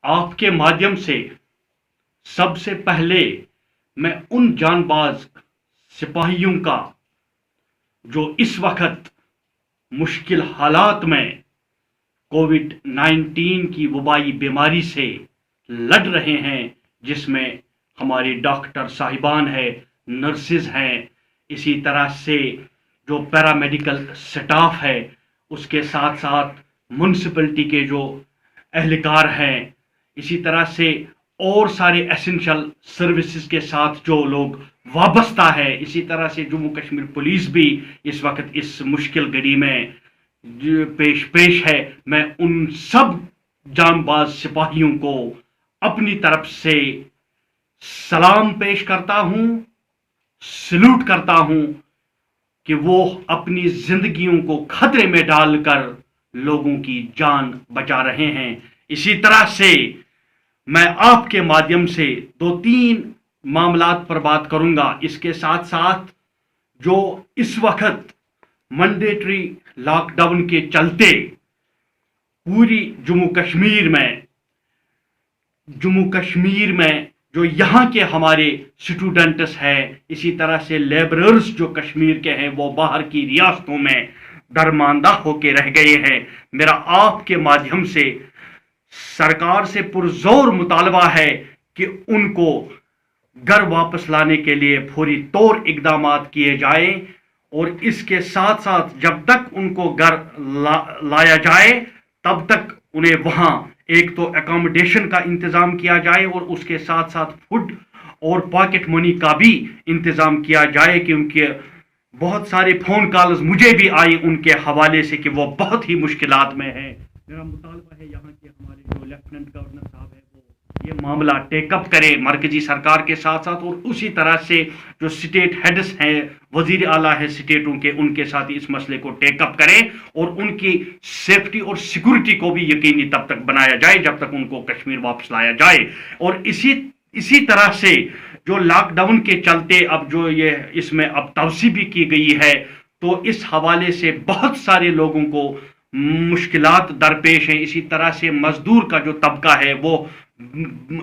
آپ کے مادھیم سے سب سے پہلے میں ان جان باز سپاہیوں کا جو اس وقت مشکل حالات میں کووڈ 19 کی وبائی بیماری سے لڑ رہے ہیں، جس میں ہمارے ڈاکٹر صاحبان ہیں، نرسز ہیں، اسی طرح سے جو پیرامیڈیکل سٹاف ہے، اس کے ساتھ ساتھ میونسپلٹی کے جو اہلکار ہیں، اسی طرح سے اور سارے ایسنشل سروسز کے ساتھ جو لوگ وابستہ ہے، اسی طرح سے جموں کشمیر پولیس بھی اس وقت اس مشکل گھڑی میں پیش ہے۔ میں ان سب جان باز سپاہیوں کو اپنی طرف سے سلام پیش کرتا ہوں، سلوٹ کرتا ہوں کہ وہ اپنی زندگیوں کو خطرے میں ڈال کر لوگوں کی جان بچا رہے ہیں۔ اسی طرح سے میں آپ کے مادھیم سے دو تین معاملات پر بات کروں گا۔ اس کے ساتھ ساتھ جو اس وقت مینڈیٹری لاک ڈاؤن کے چلتے پوری جموں کشمیر میں جو یہاں کے ہمارے سٹوڈنٹس ہیں، اسی طرح سے لیبررز جو کشمیر کے ہیں، وہ باہر کی ریاستوں میں درماندہ ہو کے رہ گئے ہیں۔ میرا آپ کے مادھیم سے سرکار سے پرزور مطالبہ ہے کہ ان کو گھر واپس لانے کے لیے فوری طور اقدامات کیے جائیں، اور اس کے ساتھ ساتھ جب تک ان کو گھر لایا جائے تب تک انہیں وہاں ایک تو اکاموڈیشن کا انتظام کیا جائے، اور اس کے ساتھ ساتھ فوڈ اور پاکٹ منی کا بھی انتظام کیا جائے، کیونکہ بہت سارے فون کالز مجھے بھی آئی ان کے حوالے سے کہ وہ بہت ہی مشکلات میں ہیں۔ میرا مطالبہ ہے یہاں کے ہمارے جو لیفٹیننٹ گورنر صاحب ہے وہ یہ معاملہ ٹیک اپ کرے مرکزی سرکار کے ساتھ ساتھ، اور اسی طرح سے جو اسٹیٹ ہیڈس ہیں، وزیر اعلیٰ ہے اسٹیٹوں کے، ان کے ساتھ اس مسئلے کو ٹیک اپ کریں، اور ان کی سیفٹی اور سیکورٹی کو بھی یقینی تب تک بنایا جائے جب تک ان کو کشمیر واپس لایا جائے۔ اور اسی طرح سے جو لاک ڈاؤن کے چلتے اب جو یہ اس میں اب توسیع بھی کی گئی ہے، تو اس حوالے سے بہت سارے لوگوں کو مشکلات درپیش ہیں۔ اسی طرح سے مزدور کا جو طبقہ ہے وہ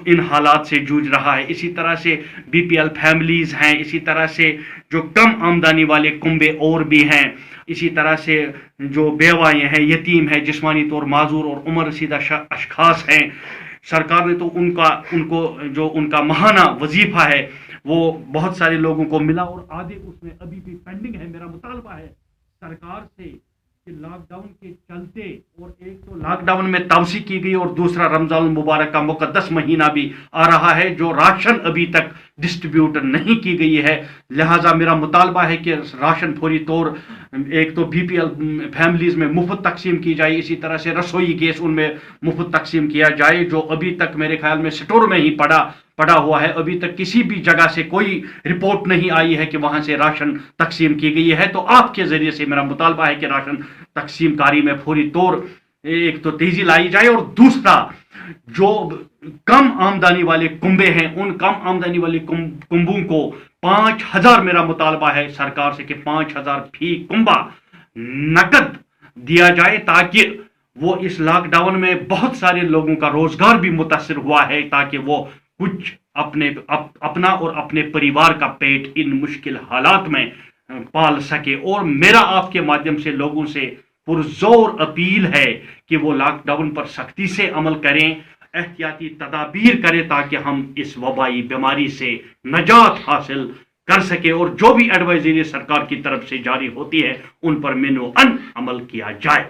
ان حالات سے جوجھ رہا ہے۔ اسی طرح سے بی پی ایل فیملیز ہیں، اسی طرح سے جو کم آمدنی والے کنبے اور بھی ہیں، اسی طرح سے جو بیوائیں ہیں، یتیم ہیں، جسمانی طور معذور اور عمر رسیدہ اشخاص ہیں۔ سرکار نے تو ان کو جو ان کا ماہانہ وظیفہ ہے وہ بہت سارے لوگوں کو ملا، اور آدھے اس میں ابھی بھی پینڈنگ ہے۔ میرا مطالبہ ہے سرکار سے کہ لاک ڈاؤن کے چلتے، اور ایک تو لاک ڈاؤن میں توسیع کی گئی، اور دوسرا رمضان المبارک کا مقدس مہینہ بھی آ رہا ہے، جو راشن ابھی تک ڈسٹریبیوٹ نہیں کی گئی ہے۔ لہٰذا میرا مطالبہ ہے کہ راشن فوری طور ایک تو بی پی ایل فیملیز میں مفت تقسیم کی جائے، اسی طرح سے رسوئی گیس ان میں مفت تقسیم کیا جائے، جو ابھی تک میرے خیال میں سٹور میں ہی پڑا ہوا ہے۔ ابھی تک کسی بھی جگہ سے کوئی رپورٹ نہیں آئی ہے کہ وہاں سے راشن تقسیم کی گئی ہے۔ تو آپ کے ذریعے سے میرا مطالبہ ہے کہ راشن تقسیم کاری میں فوری طور ایک تو تیزی لائی جائے، اور دوسرا جو کم آمدنی والے کنبے ہیں، ان کم آمدنی والے کنبوں کو 5,000 میرا مطالبہ ہے سرکار سے کہ 5,000 فی کنبہ نقد دیا جائے، تاکہ وہ اس لاک ڈاؤن میں بہت سارے لوگوں کا روزگار بھی متاثر ہوا ہے، تاکہ وہ کچھ اپنا اور اپنے پریوار کا پیٹ ان مشکل حالات میں پال سکے۔ اور میرا آپ کے مادھیم سے لوگوں سے پرزور اپیل ہے کہ وہ لاک ڈاؤن پر سختی سے عمل کریں، احتیاطی تدابیر کریں، تاکہ ہم اس وبائی بیماری سے نجات حاصل کر سکیں، اور جو بھی ایڈوائزری سرکار کی طرف سے جاری ہوتی ہے ان پر منوعاً عمل کیا جائے۔